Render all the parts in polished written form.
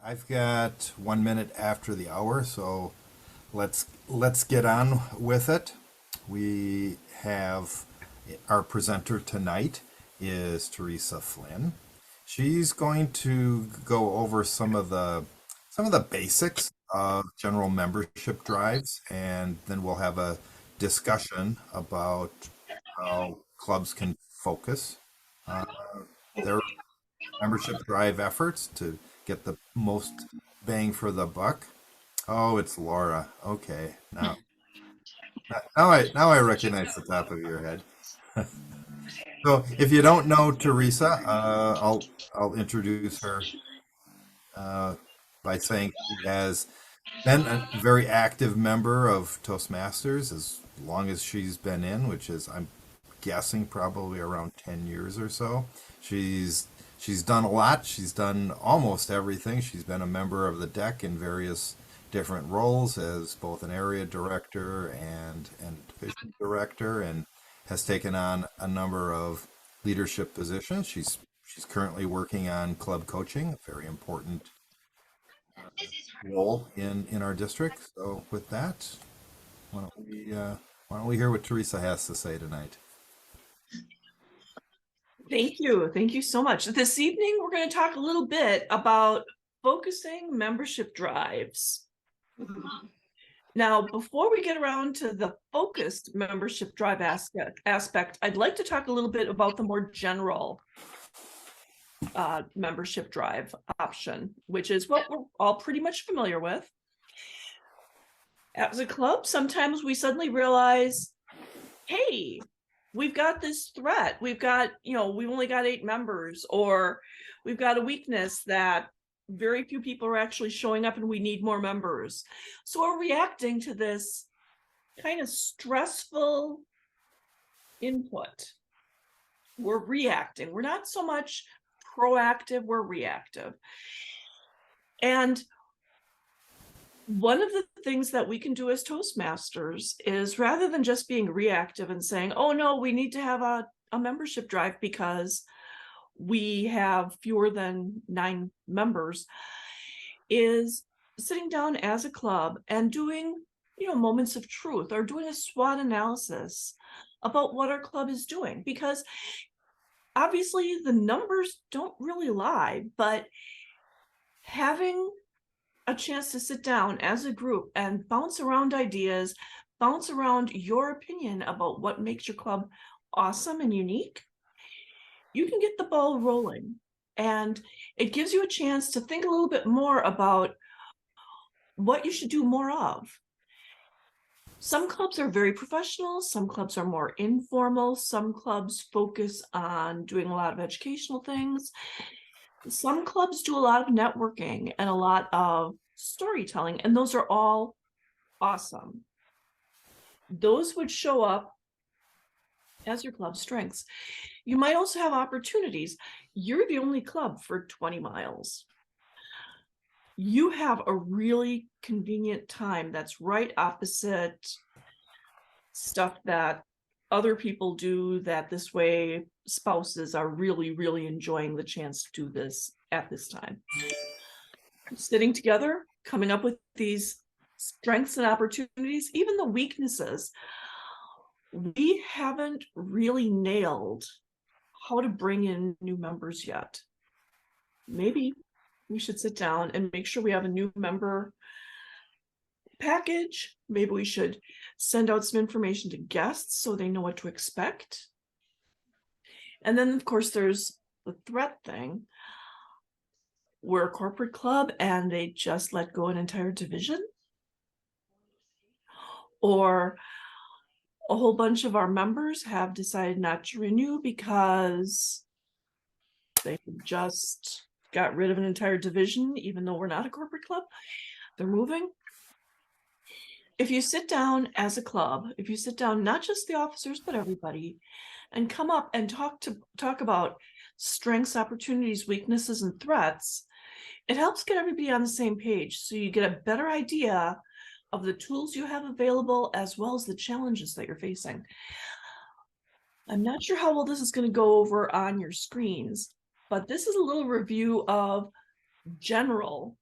I've got 1 minute after the hour, so let's get on with it. We have our presenter tonight is Teresa Flynn. She's going to go over some of the basics of general membership drives, and then we'll have a discussion about how clubs can focus their membership drive efforts to get the most bang for the buck. Oh, it's Laura. Okay, now I recognize the top of your head. So if you don't know Teresa, I'll introduce her uh, by saying she has been a very active member of Toastmasters as long as she's been in, which is I'm guessing probably around 10 years or so. She's she's done a lot. She's done almost everything. She's been a member of the deck in various different roles as both an area director and division director, and has taken on a number of leadership positions. She's currently working on club coaching, a very important role in our district. So with that, why don't we uh, why don't we hear what Teresa has to say tonight? Thank you. Thank you so much. This evening, we're going to talk a little bit about focusing membership drives. Now, before we get around to the focused membership drive aspect, I'd like to talk a little bit about the more general membership drive option, which is what we're all pretty much familiar with. As a club, sometimes we suddenly realize, hey, we've got this threat. We've only got 8 members, or we've got a weakness that very few people are actually showing up and we need more members. So we're reacting to this kind of stressful input. We're reacting. We're not so much proactive, we're reactive. And one of the things that we can do as Toastmasters is, rather than just being reactive and saying, oh no, we need to have a membership drive because we have fewer than 9 members, is sitting down as a club and doing, moments of truth, or doing a SWOT analysis about what our club is doing. Because obviously the numbers don't really lie, but having a chance to sit down as a group and bounce around ideas, bounce around your opinion about what makes your club awesome and unique, you can get the ball rolling. And it gives you a chance to think a little bit more about what you should do more of. Some clubs are very professional, some clubs are more informal, some clubs focus on doing a lot of educational things. Some clubs do a lot of networking and a lot of storytelling, and those are all awesome. Those would show up as your club strengths. You might also have opportunities. You're the only club for 20 miles. You have a really convenient time that's right opposite stuff that other people do, that this way spouses are really, really enjoying the chance to do this at this time. Sitting together, coming up with these strengths and opportunities, even the weaknesses. We haven't really nailed how to bring in new members yet. Maybe we should sit down and make sure we have a new member package. Maybe we should send out some information to guests so they know what to expect. And then, of course, there's the threat thing. We're a corporate club and they just let go an entire division, or a whole bunch of our members have decided not to renew because they just got rid of an entire division, even though we're not a corporate club. They're moving. If you sit down as a club, if you sit down, not just the officers, but everybody, and come up and talk about strengths, opportunities, weaknesses, and threats, it helps get everybody on the same page, so you get a better idea of the tools you have available as well as the challenges that you're facing. I'm not sure how well this is going to go over on your screens, but this is a little review of general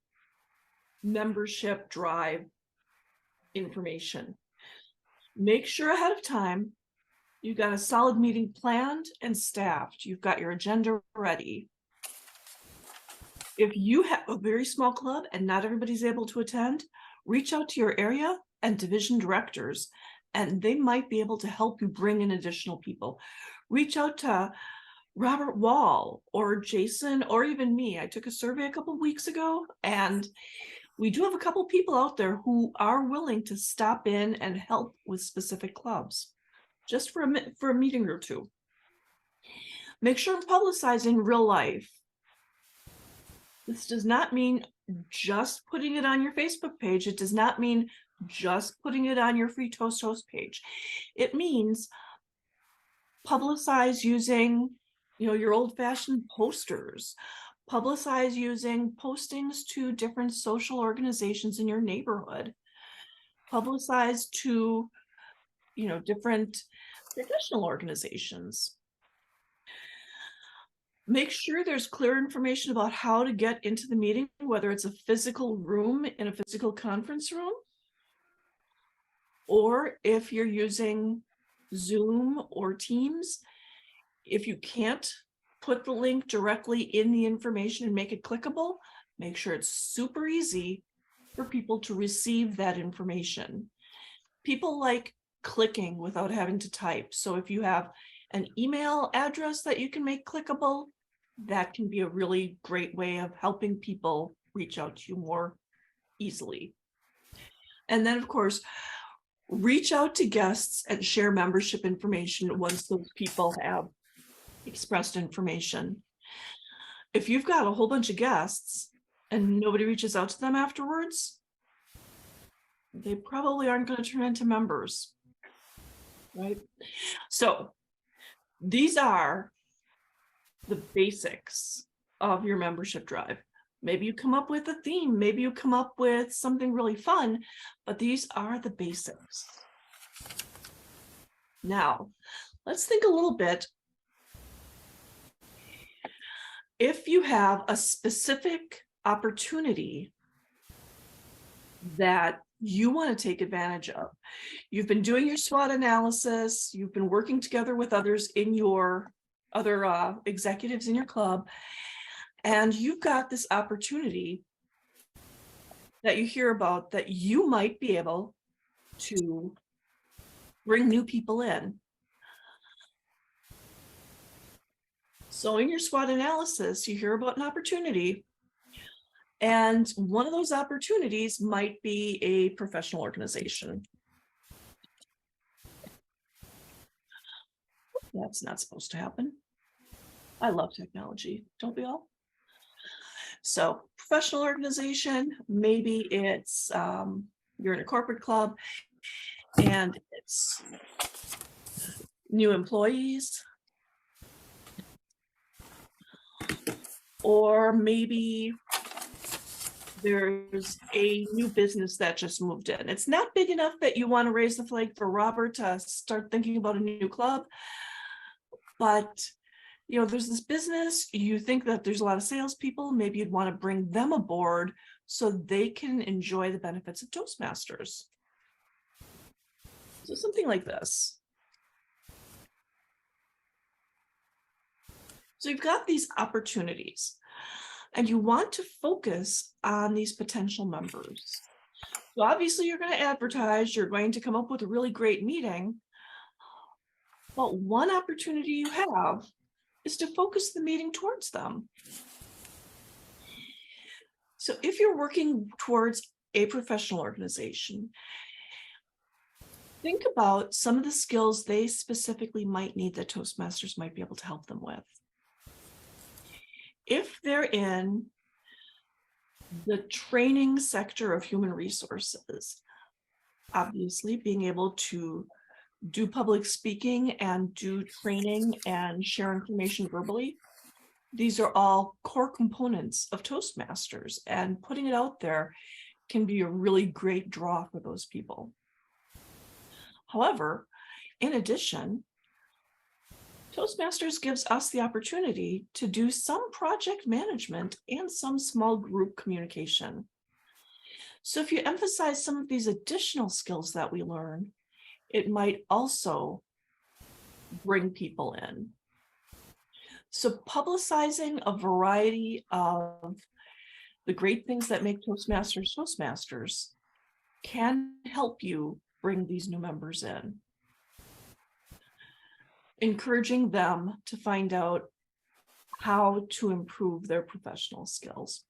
membership drive information. Make sure ahead of time you've got a solid meeting planned and staffed. You've got your agenda ready. If you have a very small club and not everybody's able to attend, reach out to your area and division directors, and they might be able to help you bring in additional people. Reach out to Robert Wall or Jason or even me. I took a survey a couple of weeks ago, and we do have a couple of people out there who are willing to stop in and help with specific clubs, just for a meeting or two. Make sure I'm publicizing real life. This does not mean just putting it on your Facebook page. It does not mean just putting it on your free Toast page. It means publicize using, your old-fashioned posters. Publicize using postings to different social organizations in your neighborhood. Publicize to, different professional organizations. Make sure there's clear information about how to get into the meeting, whether it's a physical room in a physical conference room, or if you're using Zoom or Teams. If you can't put the link directly in the information and make it clickable, make sure it's super easy for people to receive that information. People like clicking without having to type. So if you have an email address that you can make clickable, that can be a really great way of helping people reach out to you more easily. And then, of course, reach out to guests and share membership information once those people have expressed information. If you've got a whole bunch of guests and nobody reaches out to them afterwards, they probably aren't going to turn into members, right? So these are the basics of your membership drive. Maybe you come up with a theme, maybe you come up with something really fun, but these are the basics. Now, let's think a little bit. If you have a specific opportunity that you want to take advantage of, you've been doing your SWOT analysis, you've been working together with others in your other executives in your club, and you've got this opportunity that you hear about that you might be able to bring new people in. So in your SWOT analysis, you hear about an opportunity, and one of those opportunities might be a professional organization. That's not supposed to happen. I love technology, don't we all? So professional organization, maybe it's you're in a corporate club and it's new employees, or maybe there's a new business that just moved in. It's not big enough that you want to raise the flag for Robert to start thinking about a new club, but there's this business, you think that there's a lot of salespeople, maybe you'd want to bring them aboard so they can enjoy the benefits of Toastmasters. So something like this. So you've got these opportunities and you want to focus on these potential members. So obviously you're going to advertise, you're going to come up with a really great meeting, but one opportunity you have is to focus the meeting towards them. So if you're working towards a professional organization, think about some of the skills they specifically might need that Toastmasters might be able to help them with. If they're in the training sector of human resources, obviously being able to do public speaking and do training and share information verbally, these are all core components of Toastmasters, and putting it out there can be a really great draw for those people. However, in addition, Toastmasters gives us the opportunity to do some project management and some small group communication. So if you emphasize some of these additional skills that we learn, it might also bring people in. So publicizing a variety of the great things that make Toastmasters can help you bring these new members in. Encouraging them to find out how to improve their professional skills.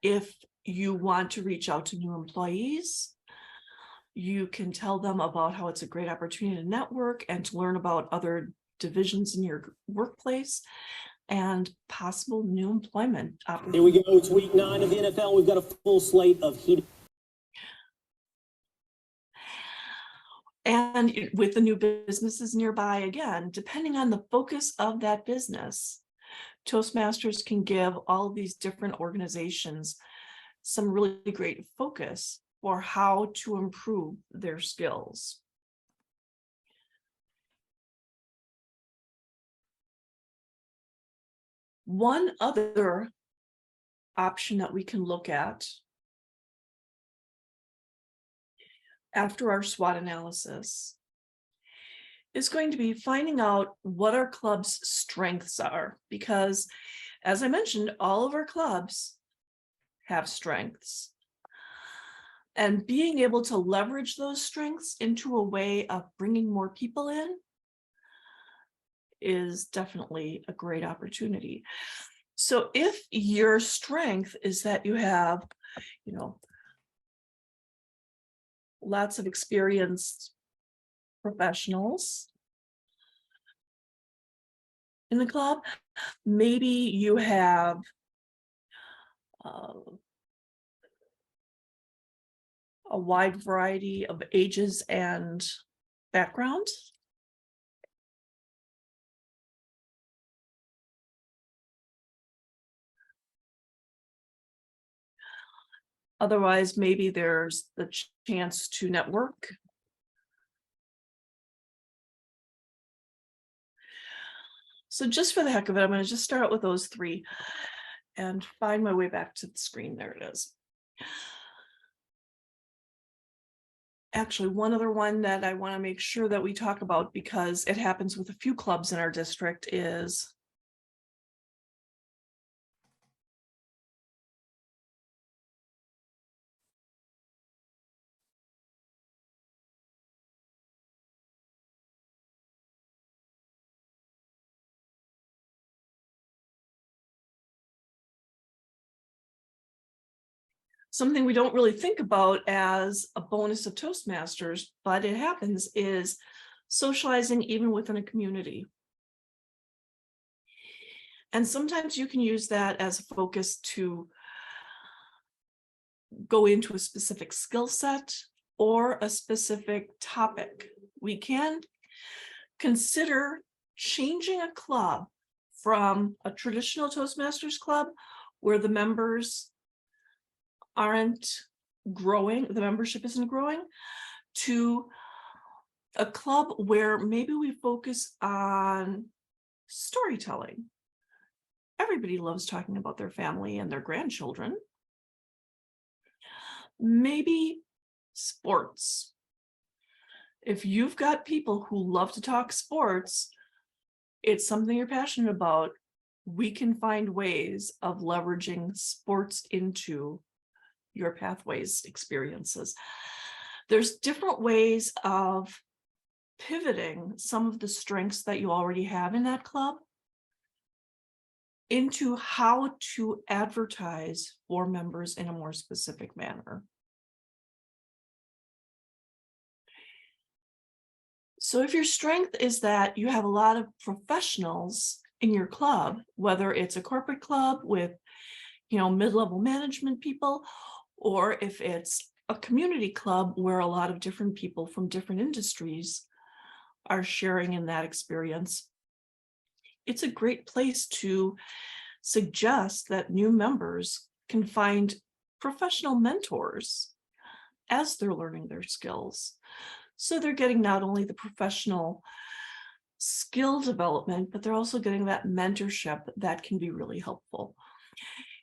If you want to reach out to new employees, you can tell them about how it's a great opportunity to network and to learn about other divisions in your workplace and possible new employment opportunities. Here we go. It's week 9 of the NFL. We've got a full slate of heat. And with the new businesses nearby, again, depending on the focus of that business, Toastmasters can give all of these different organizations some really great focus for how to improve their skills. One other option that we can look at after our SWOT analysis is going to be finding out what our club's strengths are, because as I mentioned, all of our clubs have strengths. And being able to leverage those strengths into a way of bringing more people in is definitely a great opportunity. So if your strength is that you have, lots of experienced professionals in the club, maybe you have a wide variety of ages and backgrounds. Otherwise, maybe there's the chance to network. So just for the heck of it, I'm going to just start out with those 3 and find my way back to the screen. There it is. Actually, one other one that I want to make sure that we talk about, because it happens with a few clubs in our district, is something we don't really think about as a bonus of Toastmasters, but it happens, is socializing even within a community. And sometimes you can use that as a focus to go into a specific skill set or a specific topic. We can consider changing a club from a traditional Toastmasters club where the members aren't growing, the membership isn't growing, to a club where maybe we focus on storytelling. Everybody loves talking about their family and their grandchildren. Maybe sports. If you've got people who love to talk sports, it's something you're passionate about, we can find ways of leveraging sports into your pathways experiences. There's different ways of pivoting some of the strengths that you already have in that club into how to advertise for members in a more specific manner. So if your strength is that you have a lot of professionals in your club, whether it's a corporate club with, mid-level management people, or if it's a community club where a lot of different people from different industries are sharing in that experience, it's a great place to suggest that new members can find professional mentors as they're learning their skills. So they're getting not only the professional skill development, but they're also getting that mentorship that can be really helpful.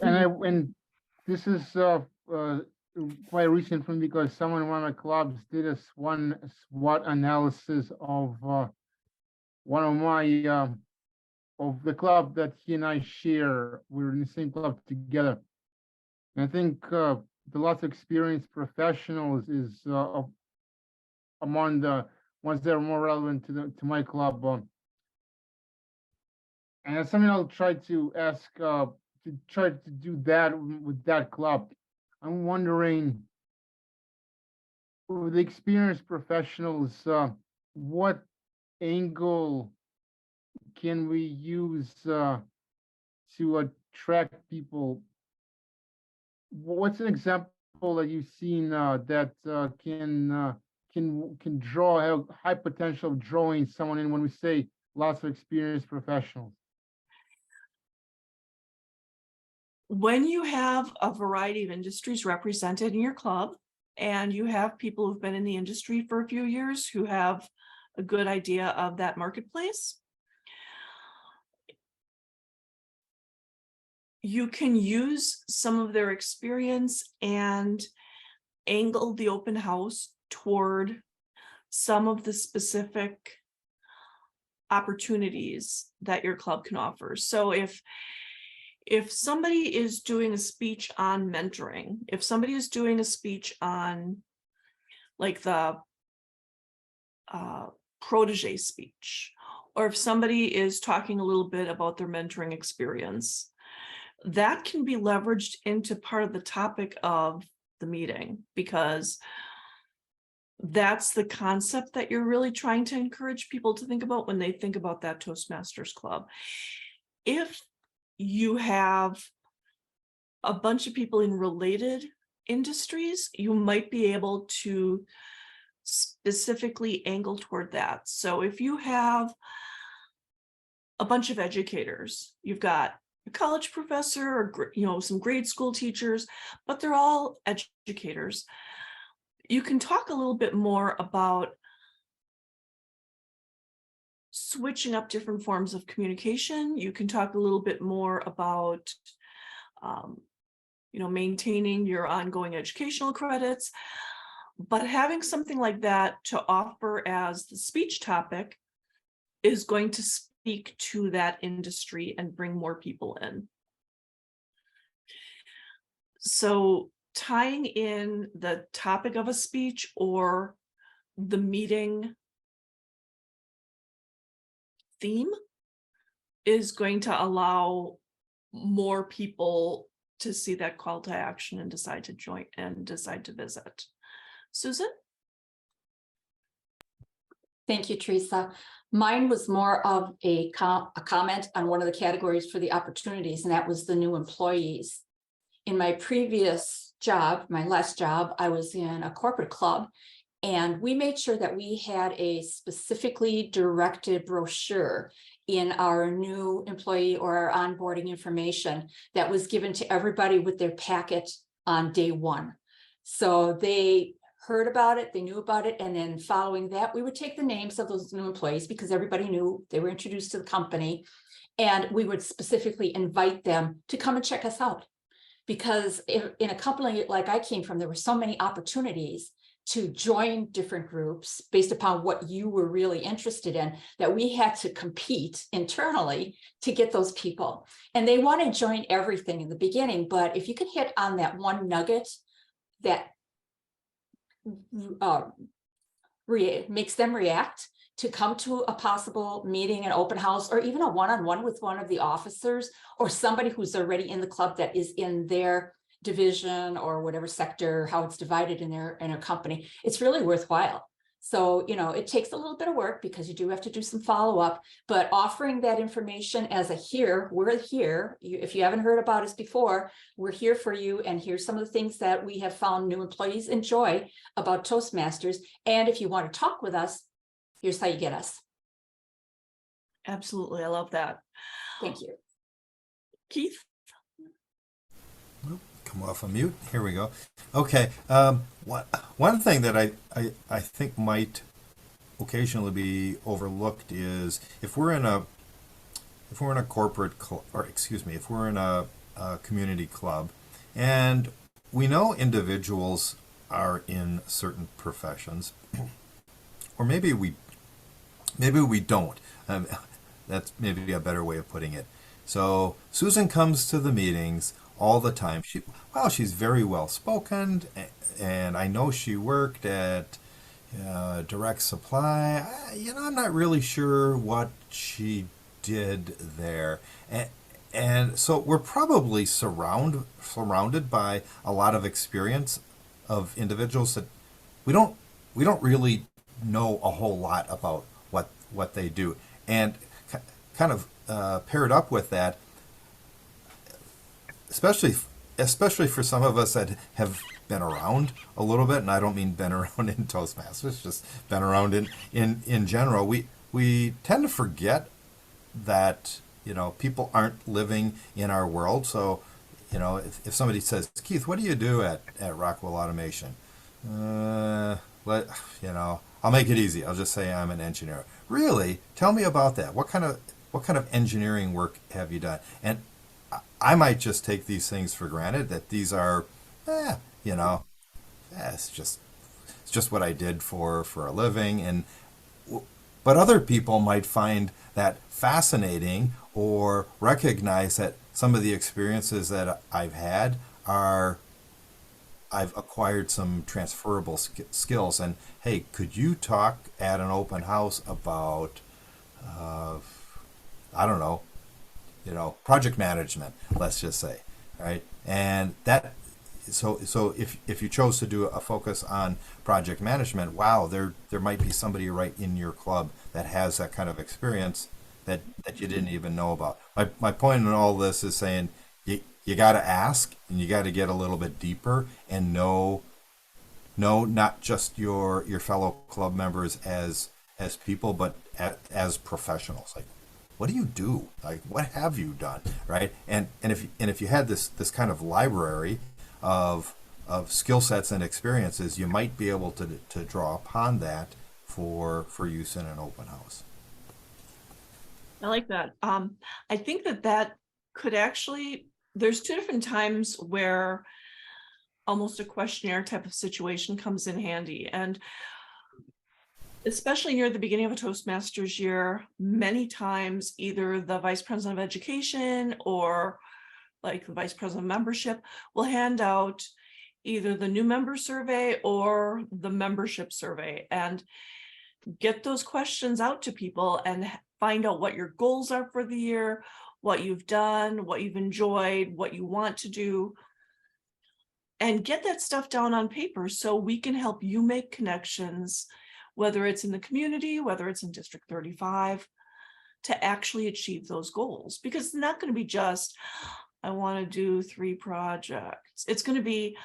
and this is quite recent for me because someone in one of my clubs did a SWOT analysis of one of my of the club that he and I share. We're in the same club together. And I think the lots of experienced professionals is among the ones that are more relevant to my club. And that's something I'll try to ask to try to do that with that club. I'm wondering, with the experienced professionals, what angle can we use to attract people? What's an example that you've seen that can draw, have high potential of drawing someone in when we say lots of experienced professionals? When you have a variety of industries represented in your club, and you have people who've been in the industry for a few years who have a good idea of that marketplace, you can use some of their experience and angle the open house toward some of the specific opportunities that your club can offer. So if somebody is doing a speech on mentoring, if somebody is doing a speech on like the protege speech, or if somebody is talking a little bit about their mentoring experience, that can be leveraged into part of the topic of the meeting, because that's the concept that you're really trying to encourage people to think about when they think about that Toastmasters club. If you have a bunch of people in related industries, you might be able to specifically angle toward that. So if you have a bunch of educators, you've got a college professor or some grade school teachers, but they're all educators. You can talk a little bit more about switching up different forms of communication. You can talk a little bit more about maintaining your ongoing educational credits, but having something like that to offer as the speech topic is going to speak to that industry and bring more people in. So tying in the topic of a speech or the meeting theme is going to allow more people to see that call to action and decide to join and decide to visit. Susan? Thank you, Teresa. Mine was more of a comment on one of the categories for the opportunities, and that was the new employees. In my previous job, my last job, I was in a corporate club, and we made sure that we had a specifically directed brochure in our new employee or our onboarding information that was given to everybody with their packet on day one. So they heard about it, they knew about it, and then following that, we would take the names of those new employees because everybody knew they were introduced to the company, and we would specifically invite them to come and check us out. Because in a company like I came from, there were so many opportunities to join different groups based upon what you were really interested in, that we had to compete internally to get those people. And they want to join everything in the beginning, but if you could hit on that one nugget that makes them react to come to a possible meeting, an open house, or even a one-on-one with one of the officers or somebody who's already in the club that is in their division or whatever sector, how it's divided in their company, it's really worthwhile. So, it takes a little bit of work because you do have to do some follow-up, but offering that information as we're here. If you haven't heard about us before, we're here for you. And here's some of the things that we have found new employees enjoy about Toastmasters. And if you want to talk with us, here's how you get us. Absolutely. I love that. Thank you. Keith? Come off of mute. Here we go. Okay. One thing that I think might occasionally be overlooked is if we're in a corporate if we're in a community club, and we know individuals are in certain professions, or maybe we don't. That's maybe a better way of putting it. So Susan comes to the meetings all the time. She's very well spoken, and I know she worked at direct supply. I'm not really sure what she did there, and so we're probably surrounded by a lot of experience of individuals that we don't really know a whole lot about what they do, and kind of paired up with that, especially for some of us that have been around a little bit, and I don't mean been around in Toastmasters, just been around in general. We tend to forget that people aren't living in our world. So if somebody says, Keith, what do you do at Rockwell Automation? I'll make it easy. I'll just say I'm an engineer. Really? Tell me about that. What kind of engineering work have you done? And I might just take these things for granted, that these are, it's just what I did for a living. But other people might find that fascinating, or recognize that some of the experiences that I've had I've acquired some transferable skills. And hey, could you talk at an open house about, I don't know, project management, let's just say, right? And that, so if you chose to do a focus on project management, wow, there might be somebody right in your club that has that kind of experience that you didn't even know about. My point in all this is saying you got to ask, and you got to get a little bit deeper and know not just your fellow club members as people, but as professionals. Like, what do you do? Like, what have you done, right? And if you had this kind of library of skill sets and experiences, you might be able to draw upon that for use in an open house. I like that. I think that could actually, there's two different times where almost a questionnaire type of situation comes in handy. And especially near the beginning of a Toastmasters year, many times either the vice president of education or like the vice president of membership will hand out either the new member survey or the membership survey, and get those questions out to people and find out what your goals are for the year, what you've done, what you've enjoyed, what you want to do, and get that stuff down on paper so we can help you make connections, whether it's in the community, whether it's in District 35, to actually achieve those goals. Because it's not going to be just, I want to do 3 projects. It's going to be,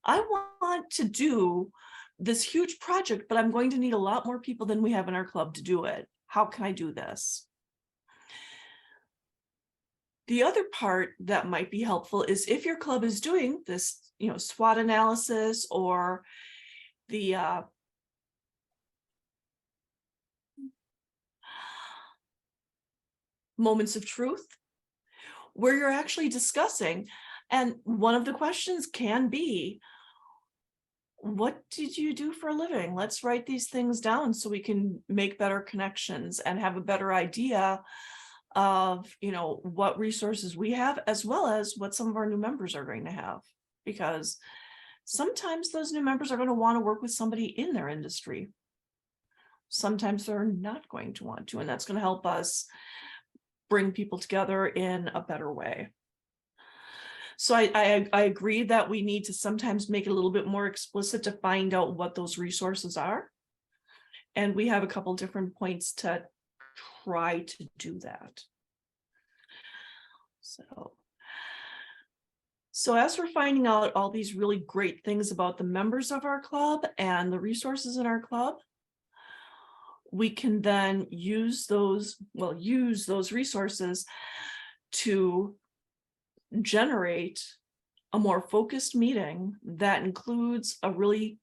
I want to do this huge project, but I'm going to need a lot more people than we have in our club to do it. How can I do this? The other part that might be helpful is if your club is doing this, SWOT analysis or the moments of truth, where you're actually discussing. And one of the questions can be, what did you do for a living? Let's write these things down so we can make better connections and have a better idea of, what resources we have, as well as what some of our new members are going to have. Because sometimes those new members are going to want to work with somebody in their industry. Sometimes they're not going to want to, and that's going to help us bring people together in a better way. So I agree that we need to sometimes make it a little bit more explicit to find out what those resources are. And we have a couple different points to try to do that. So as we're finding out all these really great things about the members of our club and the resources in our club, we can then use those resources to generate a more focused meeting that includes a really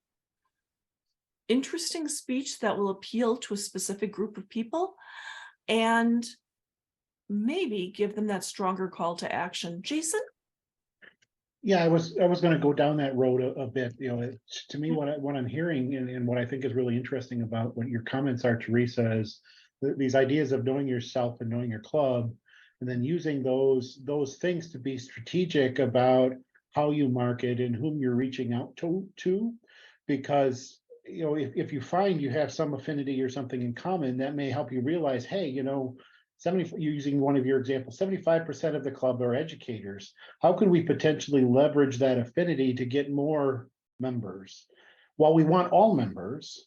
interesting speech that will appeal to a specific group of people, and maybe give them that stronger call to action. Jason? Yeah, I was going to go down that road a bit. You know, to me, what I'm hearing and what I think is really interesting about what your comments are, Teresa, is these ideas of knowing yourself and knowing your club, and then using those things to be strategic about how you market and whom you're reaching out to, because you know if you find you have some affinity or something in common, that may help you realize, hey, you know, 70, using one of your examples, 75% of the club are educators. How could we potentially leverage that affinity to get more members? While we want all members,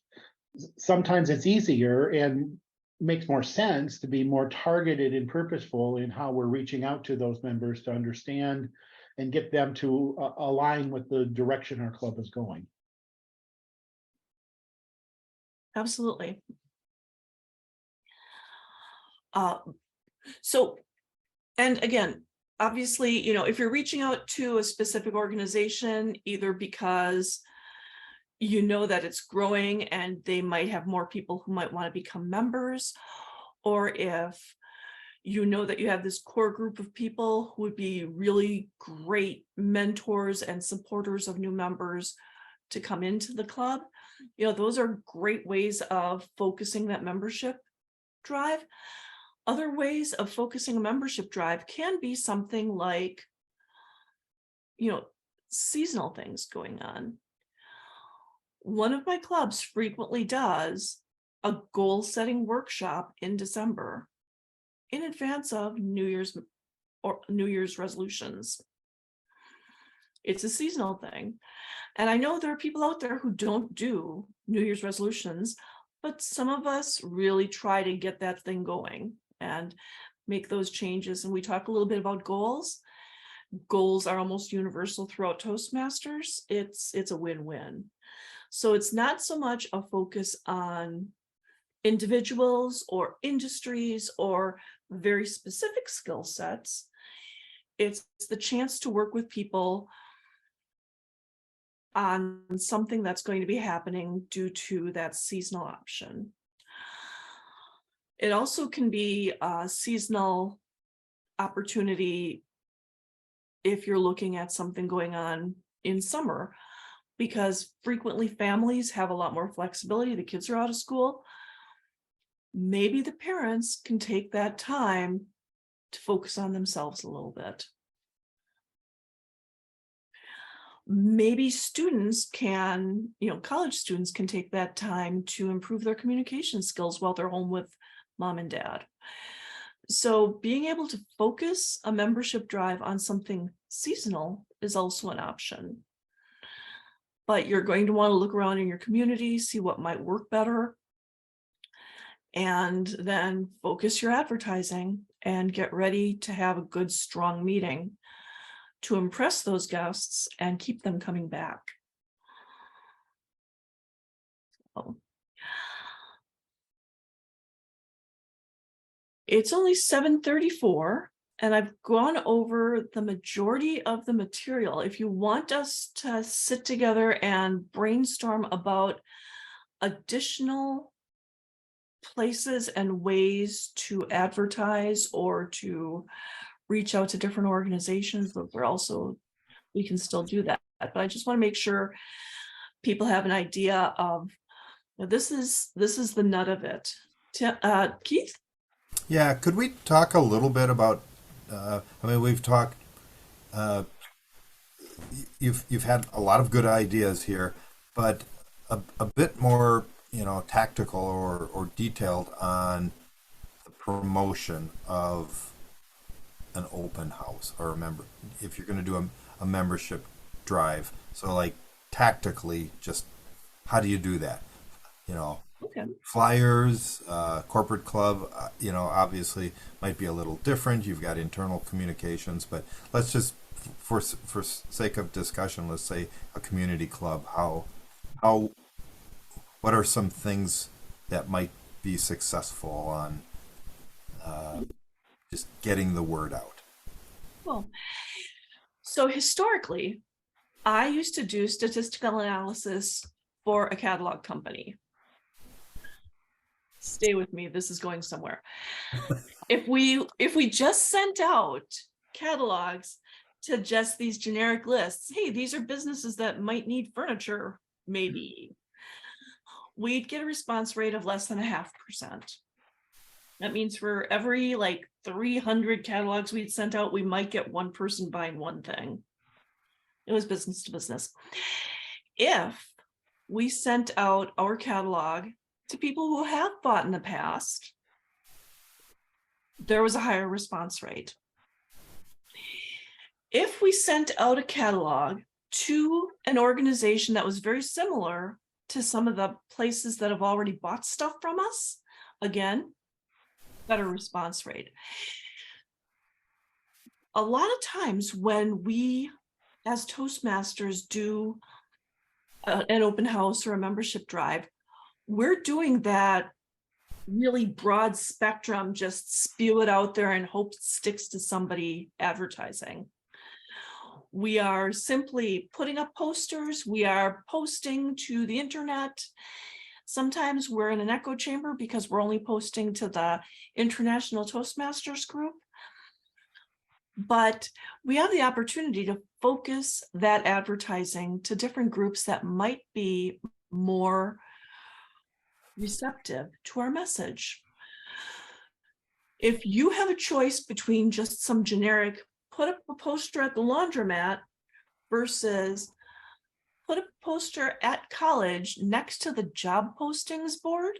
sometimes it's easier and makes more sense to be more targeted and purposeful in how we're reaching out to those members to understand and get them to align with the direction our club is going. Absolutely. So, and again, obviously, you know, if you're reaching out to a specific organization, either because you know that it's growing and they might have more people who might want to become members, or if you know that you have this core group of people who would be really great mentors and supporters of new members to come into the club, you know, those are great ways of focusing that membership drive. Other ways of focusing a membership drive can be something like, you know, seasonal things going on. One of my clubs frequently does a goal setting workshop in December in advance of New Year's resolutions. It's a seasonal thing. And I know there are people out there who don't do New Year's resolutions, but some of us really try to get that thing going and make those changes. And we talk a little bit about goals. Goals are almost universal throughout Toastmasters. It's a win-win. So it's not so much a focus on individuals or industries or very specific skill sets. It's the chance to work with people on something that's going to be happening due to that seasonal option. It also can be a seasonal opportunity if you're looking at something going on in summer, because frequently families have a lot more flexibility. The kids are out of school. Maybe the parents can take that time to focus on themselves a little bit. Maybe students can, you know, college students can take that time to improve their communication skills while they're home with mom and dad. So being able to focus a membership drive on something seasonal is also an option. But you're going to want to look around in your community, see what might work better, and then focus your advertising and get ready to have a good, strong meeting to impress those guests and keep them coming back. So, it's only 7:34 and I've gone over the majority of the material. If you want us to sit together and brainstorm about additional places and ways to advertise or to reach out to different organizations, but we can still do that. But I just want to make sure people have an idea of, you know, this is the nut of it. Keith? Yeah, could we talk a little bit about? I mean, we've talked. You've had a lot of good ideas here, but a bit more, you know, tactical or detailed on the promotion of an open house or a member. If you're going to do a membership drive, so like tactically, just how do you do that? You know. Okay. Flyers, corporate club, you know, obviously might be a little different. You've got internal communications, but let's just, for sake of discussion, let's say a community club. What are some things that might be successful on just getting the word out? Well, so historically, I used to do statistical analysis for a catalog company. stay with me, this is going somewhere. If we just sent out catalogs to just these generic lists, hey, these are businesses that might need furniture, maybe, we'd get a response rate of less than 0.5%. That means for every like 300 catalogs we'd sent out, we might get one person buying one thing. It was business to business. If we sent out our catalog to people who have bought in the past, there was a higher response rate. If we sent out a catalog to an organization that was very similar to some of the places that have already bought stuff from us, again, better response rate. A lot of times when we as Toastmasters do an open house or a membership drive, we're doing that really broad spectrum, just spew it out there and hope it sticks to somebody advertising. We are simply putting up posters. We are posting to the internet. Sometimes we're in an echo chamber because we're only posting to the International Toastmasters group. But we have the opportunity to focus that advertising to different groups that might be more receptive to our message. If you have a choice between just some generic, put up a poster at the laundromat versus put a poster at college next to the job postings board,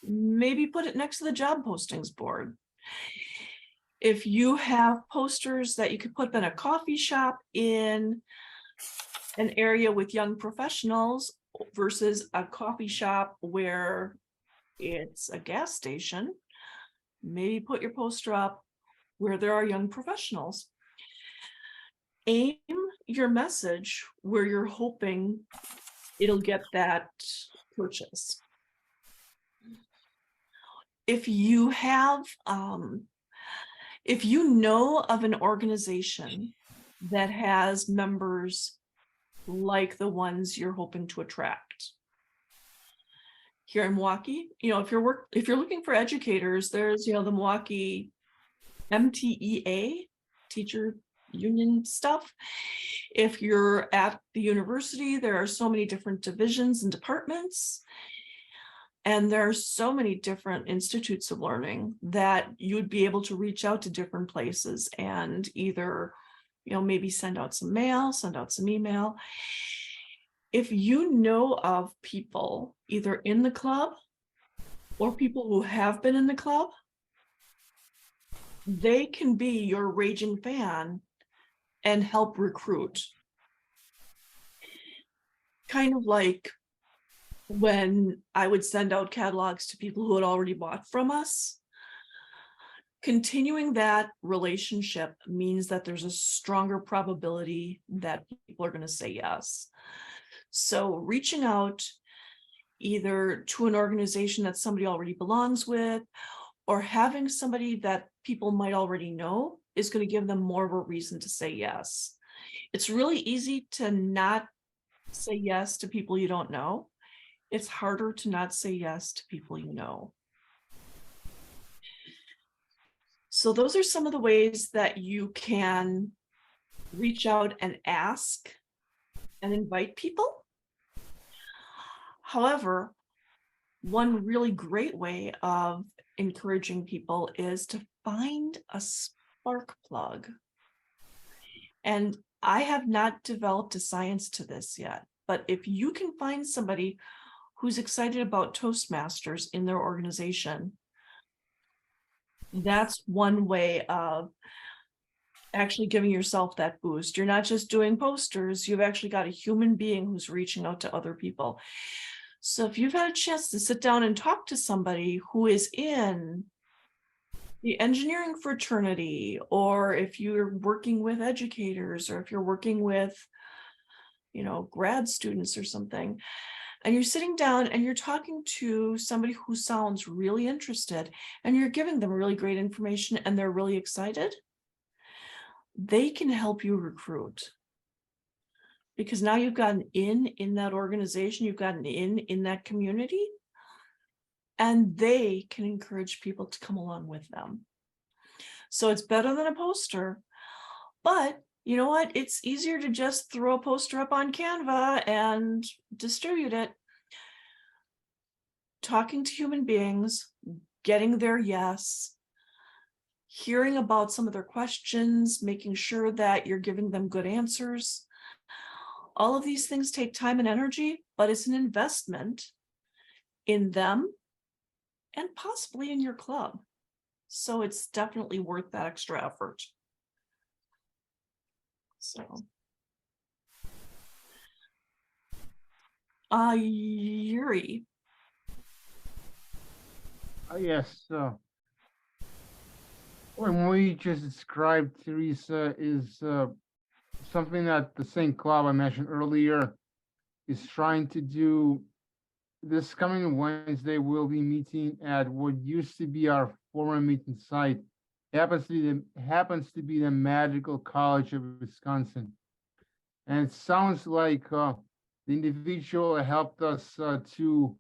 maybe put it next to the job postings board. If you have posters that you could put in a coffee shop in an area with young professionals versus a coffee shop where it's a gas station, maybe put your poster up where there are young professionals. Aim your message where you're hoping it'll get that purchase. If you have, if you know of an organization that has members like the ones you're hoping to attract. Here in Milwaukee, if you're looking for educators, there's, the Milwaukee MTEA, teacher union stuff. If you're at the university, there are so many different divisions and departments. And there are so many different institutes of learning that you would be able to reach out to different places and either, maybe send out some mail, send out some email. If you know of people either in the club or people who have been in the club, they can be your raging fan and help recruit. Kind of like when I would send out catalogs to people who had already bought from us. Continuing that relationship means that there's a stronger probability that people are going to say yes. So reaching out either to an organization that somebody already belongs with or having somebody that people might already know is going to give them more of a reason to say yes. It's really easy to not say yes to people you don't know. It's harder to not say yes to people you know. So those are some of the ways that you can reach out and ask and invite people. However, one really great way of encouraging people is to find a spark plug. And I have not developed a science to this yet, but if you can find somebody who's excited about Toastmasters in their organization, that's one way of actually giving yourself that boost. You're not just doing posters, you've actually got a human being who's reaching out to other people. So if you've had a chance to sit down and talk to somebody who is in the engineering fraternity, or if you're working with educators, or if you're working with, grad students or something, and you're sitting down and you're talking to somebody who sounds really interested and you're giving them really great information and they're really excited, they can help you recruit. because now you've got an in that organization, you've got an in that community, and they can encourage people to come along with them. So it's better than a poster, but you know what? It's easier to just throw a poster up on Canva and distribute it. Talking to human beings, getting their yes, hearing about some of their questions, making sure that you're giving them good answers. All of these things take time and energy, but it's an investment in them and possibly in your club. So it's definitely worth that extra effort. So, Yuri. Yes, what we just described, Teresa, is something that the same club I mentioned earlier is trying to do. This coming Wednesday, we'll be meeting at what used to be our former meeting site. Happens to be the Magical College of Wisconsin. And it sounds like the individual helped us to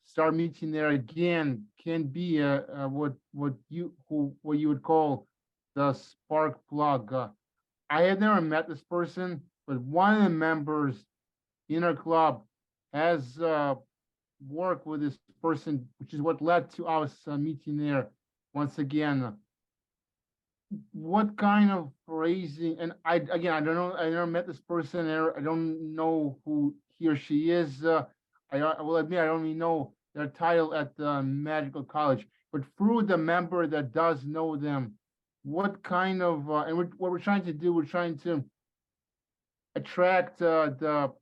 start meeting there again can be what you would call the spark plug. I have never met this person, but one of the members in our club has worked with this person, which is what led to us meeting there once again. What kind of phrasing? And I don't know. I never met this person. I don't know who he or she is. I will admit I don't even know their title at the Magical College. But through the member that does know them, what kind of and what we're trying to do, we're trying to attract the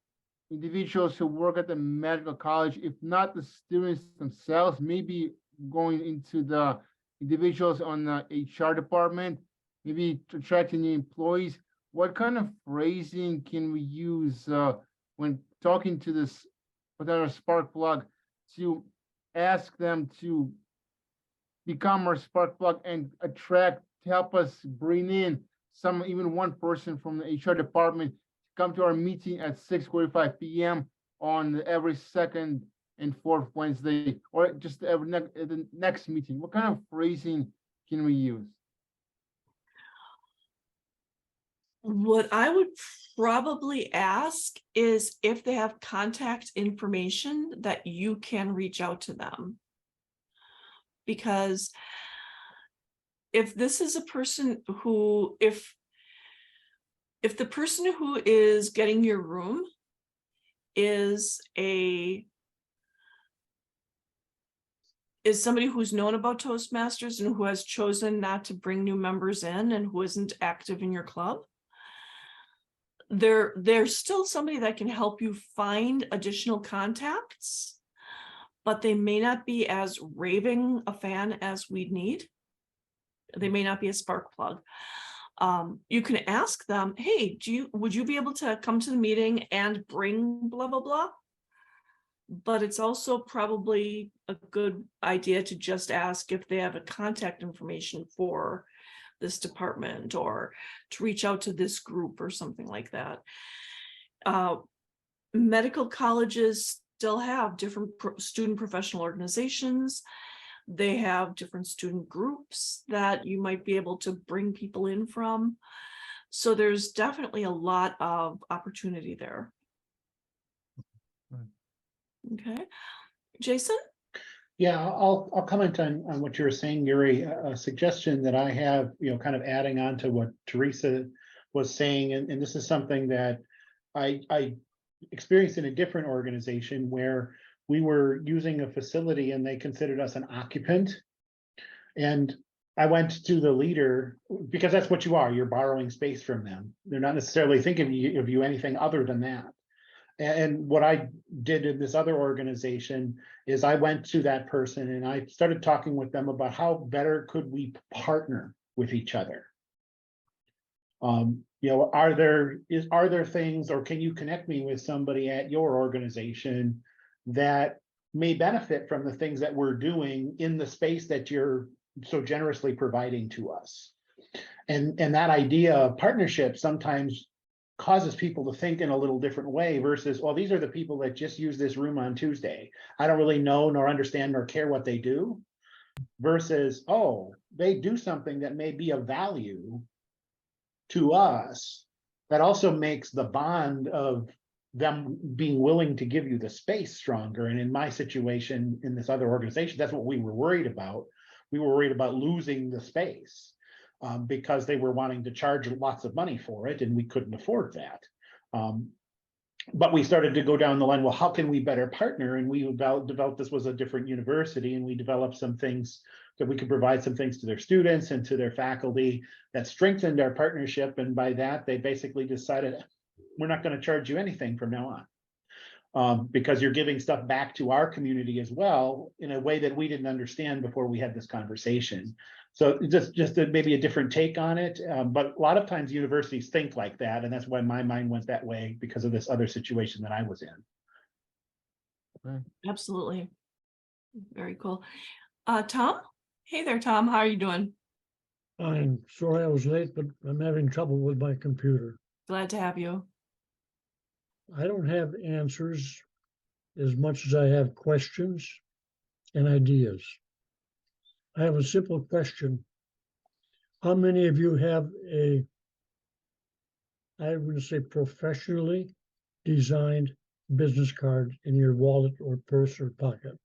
individuals who work at the Magical College, if not the students themselves, maybe going into the individuals on the HR department, maybe attracting new employees. What kind of phrasing can we use when talking to this potential spark plug to ask them to become our spark plug and help us bring in even one person from the HR department to come to our meeting at 6:45 p.m. on every second and fourth Wednesday, or just the next meeting? What kind of phrasing can we use? What I would probably ask is if they have contact information that you can reach out to them. Because if this is a person who, if the person who is getting your room is somebody who's known about Toastmasters and who has chosen not to bring new members in and who isn't active in your club, there's still somebody that can help you find additional contacts, but they may not be as raving a fan as we'd need. They may not be a spark plug. You can ask them, hey, would you be able to come to the meeting and bring blah, blah, blah? But it's also probably a good idea to just ask if they have a contact information for this department or to reach out to this group or something like that. Medical colleges still have different student professional organizations. They have different student groups that you might be able to bring people in from. So there's definitely a lot of opportunity there. Okay, Jason? Yeah, I'll comment on what you were saying, Yuri. A suggestion that I have, kind of adding on to what Teresa was saying, and this is something that I experienced in a different organization where we were using a facility and they considered us an occupant. And I went to the leader, because that's what you are. You're borrowing space from them. They're not necessarily thinking of you anything other than that. And what I did in this other organization is I went to that person and I started talking with them about how better could we partner with each other. Are there things, or can you connect me with somebody at your organization that may benefit from the things that we're doing in the space that you're so generously providing to us? And that idea of partnership sometimes causes people to think in a little different way versus, well, these are the people that just use this room on Tuesday. I don't really know nor understand nor care what they do. Versus, oh, they do something that may be of value to us, that also makes the bond of them being willing to give you the space stronger. And in my situation, in this other organization, that's what we were worried about. We were worried about losing the space because they were wanting to charge lots of money for it, and we couldn't afford that. But we started to go down the line, well, how can we better partner? And we developed, this was a different university, and we developed some things that we could provide some things to their students and to their faculty that strengthened our partnership. And by that, they basically decided, we're not going to charge you anything from now on, because you're giving stuff back to our community as well in a way that we didn't understand before we had this conversation. So just maybe a different take on it. But a lot of times universities think like that. And that's why my mind went that way, because of this other situation that I was in. Absolutely. Very cool. Tom? Hey there, Tom. How are you doing? I'm sorry I was late, but I'm having trouble with my computer. Glad to have you. I don't have answers as much as I have questions and ideas. I have a simple question. How many of you have I would say professionally designed business card in your wallet or purse or pocket?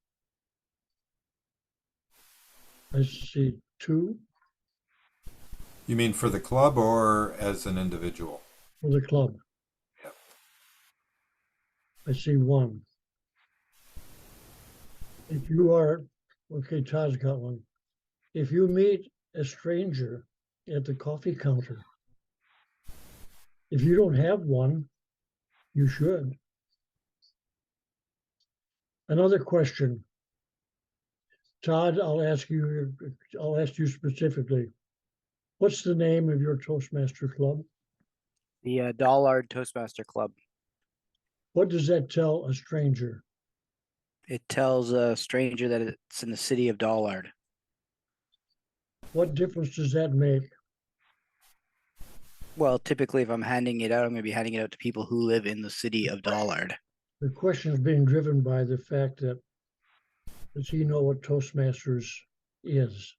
I see 2 You mean for the club or as an individual? for the club. Yep. I see 1. If you are, okay, Todd's got one. If you meet a stranger at the coffee counter, if you don't have one, you should. Another question. Todd, I'll ask you specifically. What's the name of your Toastmaster club? The Dollard Toastmaster Club. What does that tell a stranger? It tells a stranger that it's in the city of Dollard. What difference does that make? Well, typically, if I'm handing it out, I'm going to be handing it out to people who live in the city of Dollard. The question is being driven by the fact that, does he know what Toastmasters is?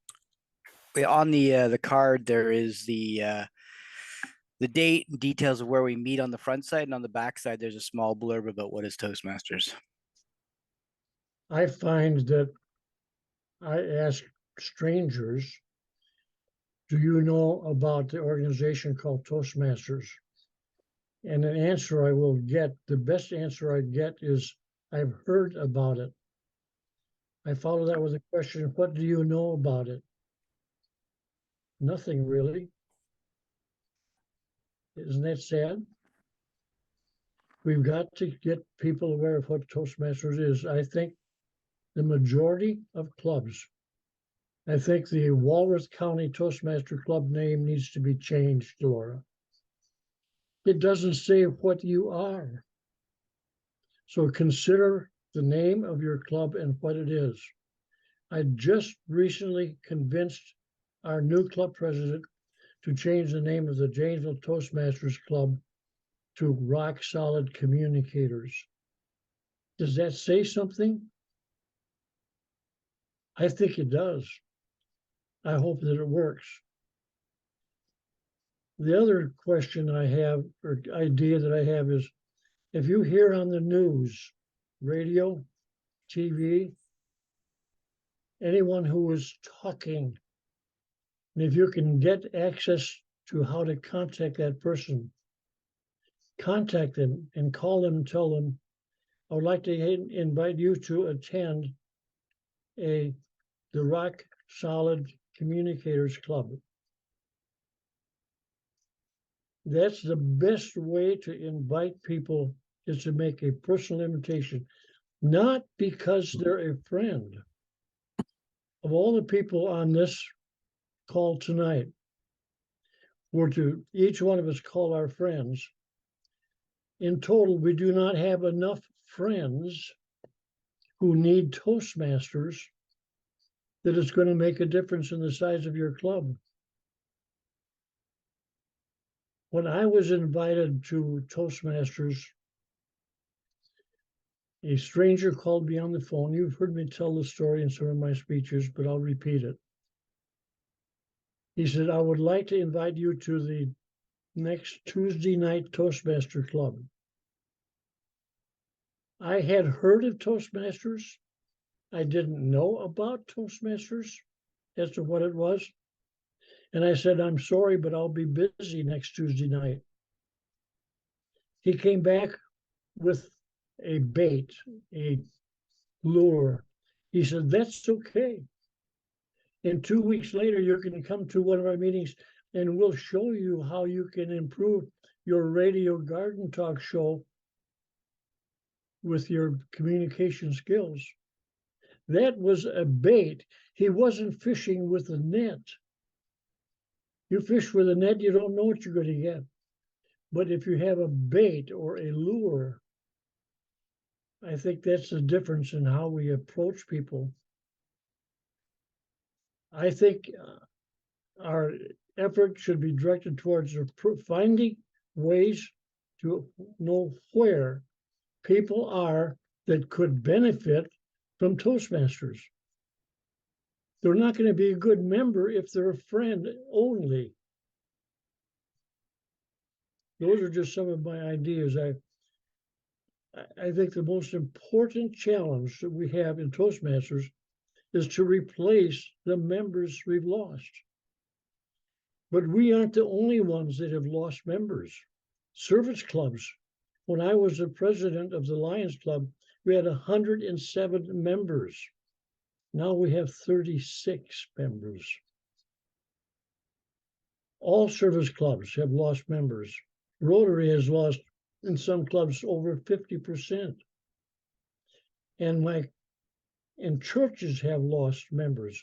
On the card, there is the date and details of where we meet on the front side, and on the back side, there's a small blurb about what is Toastmasters. I find that I ask strangers, do you know about the organization called Toastmasters? And an answer I will get, the best answer I get is, I've heard about it. I follow that with a question, what do you know about it? Nothing really. Isn't that sad? We've got to get people aware of what Toastmasters is. I think the majority of clubs, I think the Walworth County Toastmaster Club name needs to be changed, Laura. It doesn't say what you are. So consider the name of your club and what it is. I just recently convinced our new club president to change the name of the Janesville Toastmasters Club to Rock Solid Communicators. Does that say something? I think it does. I hope that it works. The other question I have, or idea that I have, is if you hear on the news, radio, TV, anyone who is talking, and if you can get access to how to contact that person, contact them and call them and tell them, I would like to invite you to attend the Rock Solid Communicators Club. That's the best way to invite people, is to make a personal invitation, not because they're a friend. Of all the people on this call tonight, were to each one of us call our friends, in total, we do not have enough friends who need Toastmasters that it's going to make a difference in the size of your club. When I was invited to Toastmasters, a stranger called me on the phone. You've heard me tell the story in some of my speeches, but I'll repeat it. He said, I would like to invite you to the next Tuesday night Toastmaster Club. I had heard of Toastmasters. I didn't know about Toastmasters as to what it was. And I said, I'm sorry, but I'll be busy next Tuesday night. He came back with a bait, a lure. He said, that's okay. And 2 weeks later, you're going to come to one of our meetings and we'll show you how you can improve your radio garden talk show with your communication skills. That was a bait. He wasn't fishing with a net. You fish with a net, you don't know what you're going to get. But if you have a bait or a lure, I think that's the difference in how we approach people. I think our effort should be directed towards finding ways to know where people are that could benefit from Toastmasters. They're not going to be a good member if they're a friend only. Those are just some of my ideas. I think the most important challenge that we have in Toastmasters is to replace the members we've lost. But we aren't the only ones that have lost members. Service clubs. When I was the president of the Lions Club, we had 107 members. Now we have 36 members. All service clubs have lost members. Rotary has lost, in some clubs, over 50%. And churches have lost members.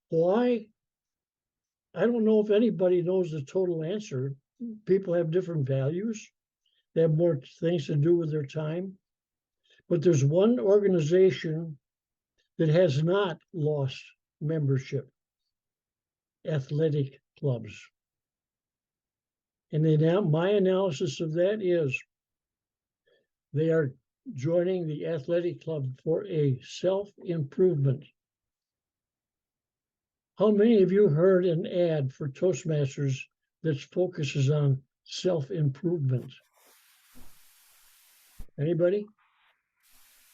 Why? I don't know if anybody knows the total answer. People have different values. They have more things to do with their time. But there's one organization that has not lost membership: athletic clubs. And my analysis of that is they are joining the athletic club for a self-improvement. How many of you heard an ad for Toastmasters that focuses on self-improvement? Anybody?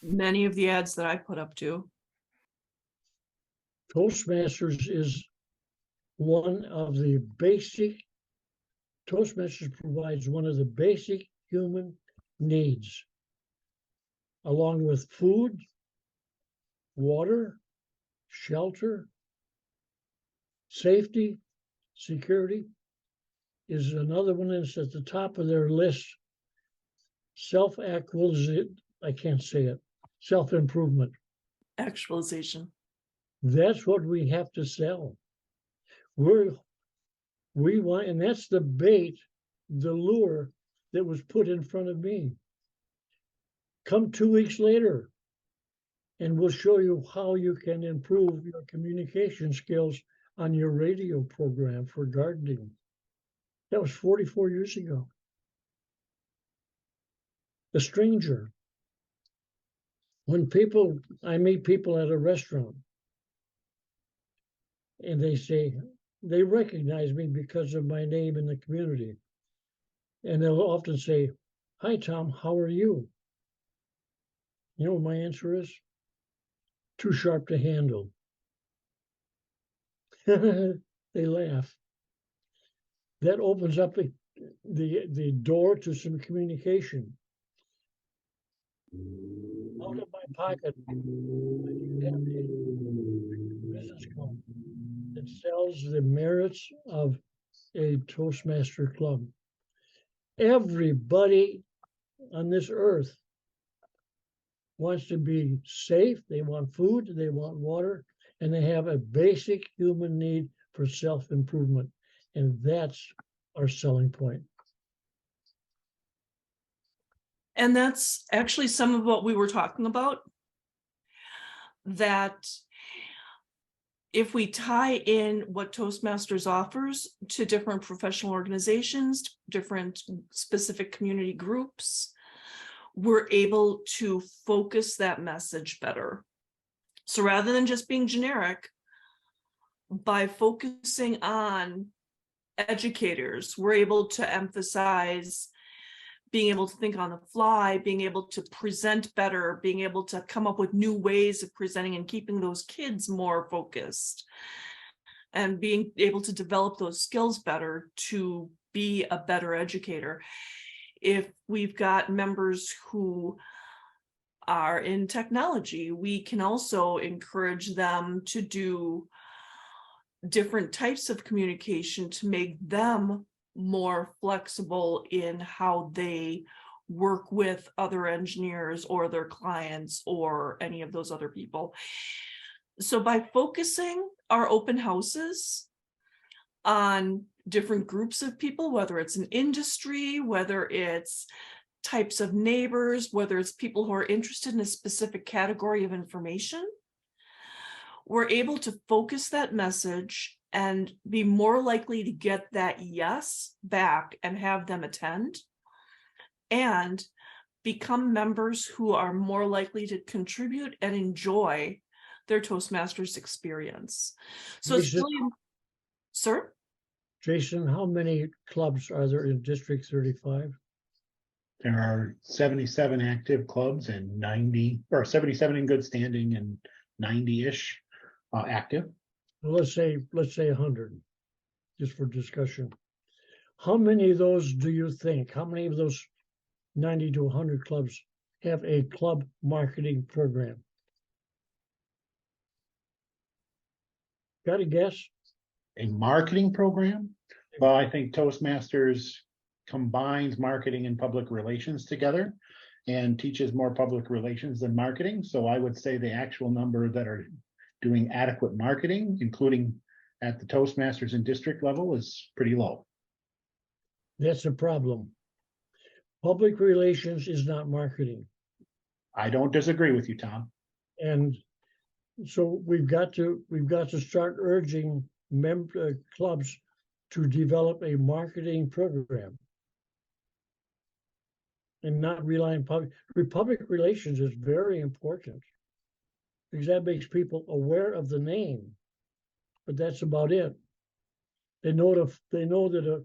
Many of the ads that I put up to. Toastmasters is one of the basic, Toastmasters provides one of the basic human needs, along with food, water, shelter, safety, security is another one that's at the top of their list. I can't say it, self-improvement. Actualization. That's what we have to sell. We want, and that's the bait, the lure that was put in front of me. Come 2 weeks later, and we'll show you how you can improve your communication skills on your radio program for gardening. That was 44 years ago. The stranger. When I meet people at a restaurant, and they recognize me because of my name in the community. And they'll often say, hi, Tom, how are you? You know what my answer is? Too sharp to handle. They laugh. That opens up the door to some communication. Out of my pocket, I have a business card that sells the merits of a Toastmaster club. Everybody on this earth wants to be safe. They want food, they want water, and they have a basic human need for self-improvement. And that's our selling point. And that's actually some of what we were talking about, that if we tie in what Toastmasters offers to different professional organizations, different specific community groups, we're able to focus that message better. So rather than just being generic, by focusing on educators, we're able to emphasize being able to think on the fly, being able to present better, being able to come up with new ways of presenting and keeping those kids more focused, and being able to develop those skills better to be a better educator. If we've got members who are in technology, we can also encourage them to do different types of communication to make them more flexible in how they work with other engineers or their clients or any of those other people. So by focusing our open houses on different groups of people, whether it's an industry, whether it's types of neighbors, whether it's people who are interested in a specific category of information, we're able to focus that message and be more likely to get that yes back and have them attend, and become members who are more likely to contribute and enjoy their Toastmasters experience. So it's Jason? really, sir? Jason, how many clubs are there in District 35? There are 77 active clubs and 90, or 77 in good standing and 90-ish active. Well, let's say 100, just for discussion. How many of those do you think, how many of those 90 to 100 clubs have a club marketing program? Got a guess? A marketing program? Well, I think Toastmasters combines marketing and public relations together and teaches more public relations than marketing. So I would say the actual number that are doing adequate marketing, including at the Toastmasters and district level, is pretty low. That's a problem. Public relations is not marketing. I don't disagree with you, Tom. And so we've got to start urging clubs to develop a marketing program and not rely on public relations is very important, because that makes people aware of the name, but that's about it. They know that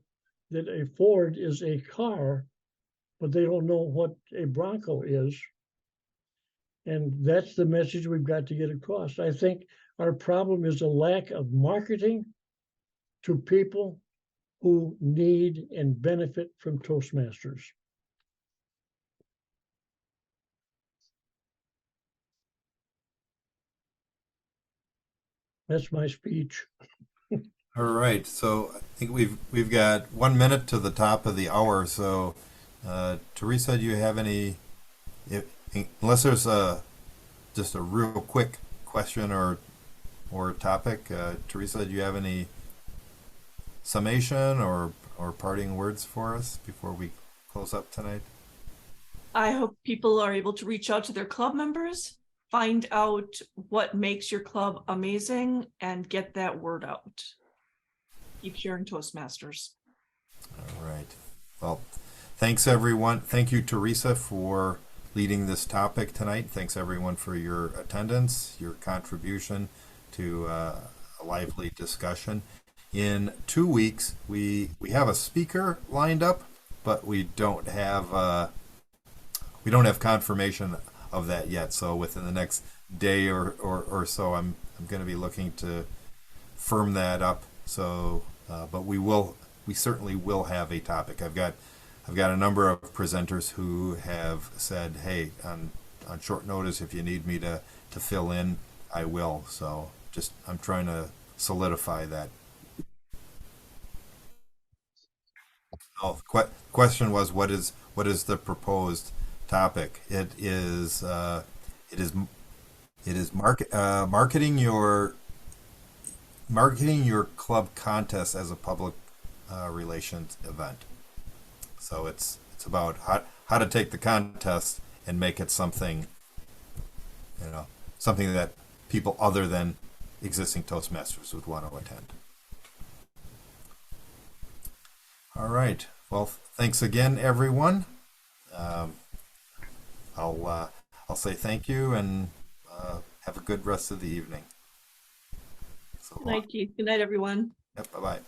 a Ford is a car, but they don't know what a Bronco is. And that's the message we've got to get across. I think our problem is a lack of marketing to people who need and benefit from Toastmasters. That's my speech. All right, so I think we've got 1 minute to the top of the hour. So, Teresa, do you have any? Unless there's just a real quick question or topic, Teresa, do you have any summation or parting words for us before we close up tonight? I hope people are able to reach out to their club members, find out what makes your club amazing, and get that word out. Keep sharing Toastmasters. All right. Well, thanks everyone. Thank you, Teresa, for leading this topic tonight. Thanks everyone for your attendance, your contribution to a lively discussion. In 2 weeks, we have a speaker lined up, but we don't have confirmation of that yet. So within the next day or so, I'm going to be looking to firm that up. So, but we certainly will have a topic. I've got a number of presenters who have said, hey, on short notice, if you need me to fill in, I will. So I'm trying to solidify that. Oh, the question was, what is the proposed topic? It is marketing your club contest as a public relations event. So it's about how to take the contest and make it something, something that people other than existing Toastmasters would want to attend. All right. Well, thanks again, everyone. I'll say thank you and have a good rest of the evening. So Good night, Keith. Good night, everyone. Yep. Bye bye.